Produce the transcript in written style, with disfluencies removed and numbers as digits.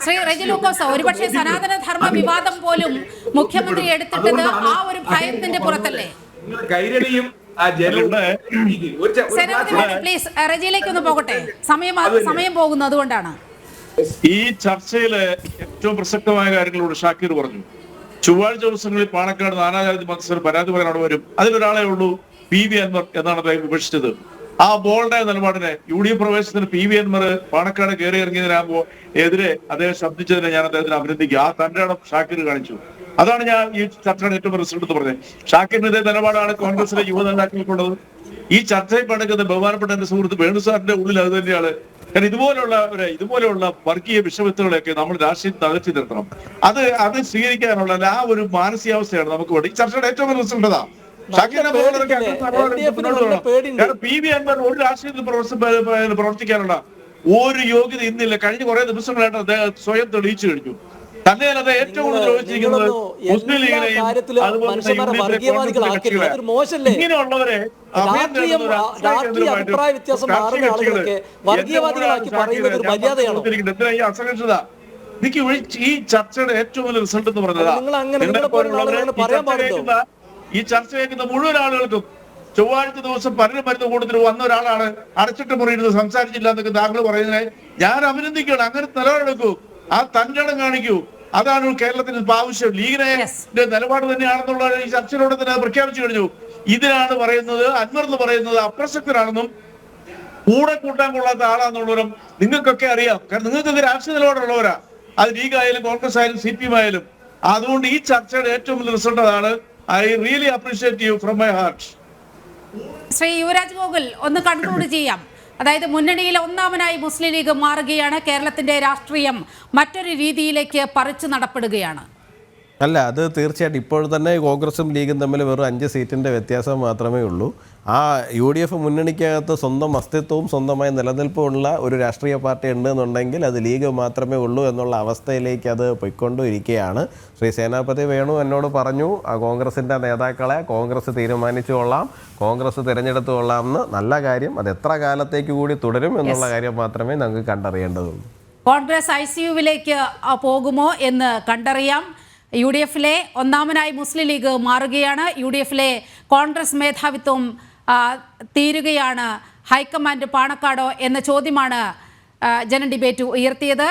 ശ്രീ റെജി ലൂക്കോസ്, ഒരുപക്ഷെ സനാതന ധർമ്മ വിവാദം പോലും മുഖ്യമന്ത്രി എടുത്തിട്ടത് ആ ഒരു ഭയത്തിന്റെ പുറത്തല്ലേ? കൈരളിയും പ്ലീസ് റെജിയിലേക്ക് ഒന്ന് പോകട്ടെ, സമയം പോകുന്നു, അതുകൊണ്ടാണ്. ഈ ചർച്ചയില് ഏറ്റവും പ്രസക്തമായ കാര്യങ്ങളോട് ഷാക്കിർ പറഞ്ഞു. ചൊവ്വാഴ്ച ദിവസങ്ങളിൽ പാണക്കാട് നാനാജാതി മത്സരം പരാതി പറയാൻ അവിടെ വരും. അതിലൊരാളെ ഉള്ളൂ PV അൻവർ എന്നാണ് അദ്ദേഹം വിമർശിച്ചത്. ആ ബോൾഡായ നിലപാടിനെ UDF പ്രവേശനത്തിന് PV അൻവർ പാണക്കാട് കയറി ഇറങ്ങിയതിനാകുമ്പോൾ എതിരെ അദ്ദേഹം ശബ്ദിച്ചതിനെ ഞാൻ അദ്ദേഹത്തിന് അഭിനന്ദിക്കുക. ആ തന്റെ ഷാക്കിർ കാണിച്ചു. അതാണ് ഞാൻ ഈ ചർച്ചയുടെ ഏറ്റവും റിസൾട്ട് എന്ന് പറഞ്ഞത്. ഷാക്കിറിന്റെ നിലപാടാണ് കോൺഗ്രസിലെ യുവ നേതാക്കൾക്കുള്ളത്. ഈ ചർച്ചയിൽ പങ്കെടുക്കുന്ന ബഹുമാനപ്പെട്ട എന്റെ സുഹൃത്ത് വേണു സാറിന്റെ ഉള്ളിൽ അത് തന്നെയാണ്. കാരണം ഇതുപോലെയുള്ള വർഗീയ വിഷവിത്തുകളെയൊക്കെ നമ്മൾ രാഷ്ട്രീയത്തിൽ അകറ്റി നിർത്തണം. അത് സ്വീകരിക്കാനുള്ള ആ ഒരു മാനസികാവസ്ഥയാണ് നമുക്ക് വേണ്ടി. ഈ ചർച്ചയുടെ ഏറ്റവും റിസൾട്ട് അതാ. PV അൻവർ ഒരു രാഷ്ട്രീയത്തിൽ പ്രവർത്തിക്കാനുള്ള ഒരു യോഗ്യത ഇന്നില്ല. കഴിഞ്ഞ കുറെ ദിവസങ്ങളായിട്ട് അദ്ദേഹം സ്വയം തെളിയിച്ചു കഴിഞ്ഞു. തന്നെയാണ് അത് ഏറ്റവും കൂടുതൽ ചോദിച്ചിരിക്കുന്നത് മുസ്ലിം ലീഗിനെയും ഇങ്ങനെയുള്ളവരെ അസഹിഷ്ണുത. എനിക്ക് ഈ ചർച്ചയുടെ ഏറ്റവും വലിയ റിസൾട്ട് എന്ന് പറഞ്ഞതാ. ഈ ചർച്ച കേൾക്കുന്ന മുഴുവൻ ആളുകൾക്കും ചൊവ്വാഴ്ച ദിവസം മരുന്ന് കൂട്ടത്തിൽ വന്ന ഒരാളാണ് അടച്ചിട്ട് മുറിയിരുന്ന് സംസാരിച്ചില്ല എന്നൊക്കെ താങ്കൾ പറയുന്നതിനെ ഞാൻ അഭിനന്ദിക്കുകയാണ്. അങ്ങനെ നിലപാടെടുക്കൂ, ആ തന്റെടം കാണിക്കൂ. അതാണ് കേരളത്തിന് ഇപ്പൊ ആവശ്യം. ലീഗിനെ നിലപാട് തന്നെയാണെന്നുള്ള ഈ ചർച്ചയിലൂടെ തന്നെ പ്രഖ്യാപിച്ചു കഴിഞ്ഞു. ഇതിനാണ് പറയുന്നത് അൻവർ എന്ന് പറയുന്നത് അപ്രസക്തരാണെന്നും കൂടെ കൂട്ടാൻ കൊള്ളാത്ത ആളാന്നുള്ളവരും നിങ്ങൾക്കൊക്കെ അറിയാം. കാരണം നിങ്ങൾക്കൊക്കെ രാഷ്ട്രീയ നിലപാടുള്ളവരാ. അത് ലീഗ് ആയാലും കോൺഗ്രസ് ആയാലും CPM ആയാലും. അതുകൊണ്ട് ഈ ചർച്ചയുടെ ഏറ്റവും വലിയ റിസൾട്ട് അതാണ്. I really appreciate you from my heart. Shri Yuvraj Gokul, ഒന്ന് കൺക്ലൂഡ് ചെയ്യാം. അതായത് മുന്നണിയിൽ ഒന്നാമനായി മുസ്ലിം ലീഗ് മാറുകയാണ്, കേരളത്തിന്റെ രാഷ്ട്രീയം മറ്റൊരു രീതിയിലേക്ക് പറിച്ചു നടപ്പെടുകയാണ്. അല്ല, അത് തീർച്ചയായിട്ടും ഇപ്പോൾ തന്നെ കോൺഗ്രസും ലീഗും തമ്മിൽ വെറും 5 സീറ്റിൻ്റെ വ്യത്യാസം മാത്രമേ ഉള്ളൂ. ആ UDF മുന്നണിക്കകത്ത് സ്വന്തം അസ്തിത്വവും സ്വന്തമായി നിലനിൽപ്പുമുള്ള ഒരു രാഷ്ട്രീയ പാർട്ടി ഉണ്ടെന്നുണ്ടെങ്കിൽ അത് ലീഗ് മാത്രമേ ഉള്ളൂ എന്നുള്ള അവസ്ഥയിലേക്ക് അത് പോയിക്കൊണ്ടിരിക്കുകയാണ്. ശ്രീ സേനാപതി വേണു എന്നോട് പറഞ്ഞു, കോൺഗ്രസിൻ്റെ നേതാക്കളെ കോൺഗ്രസ് തീരുമാനിച്ചുകൊള്ളാം, കോൺഗ്രസ് തിരഞ്ഞെടുത്തുകൊള്ളാം എന്ന്. നല്ല കാര്യം. അത് എത്ര കാലത്തേക്ക് കൂടി തുടരും എന്നുള്ള കാര്യം മാത്രമേ നമുക്ക് കണ്ടറിയേണ്ടതുള്ളൂ. കോൺഗ്രസ് ICUവിലേക്ക് പോകുമോ എന്ന് കണ്ടറിയാം. UDFിലെ ഒന്നാമനായി മുസ്ലിം ലീഗ് മാറുകയാണ്. UDFിലെ കോൺഗ്രസ് മേധാവിത്വം തീരുകയാണ്. ഹൈക്കമാൻഡ് പാണക്കാടോ എന്ന ചോദ്യമാണ് ജന ഡിബേറ്റ് ഉയർത്തിയത്.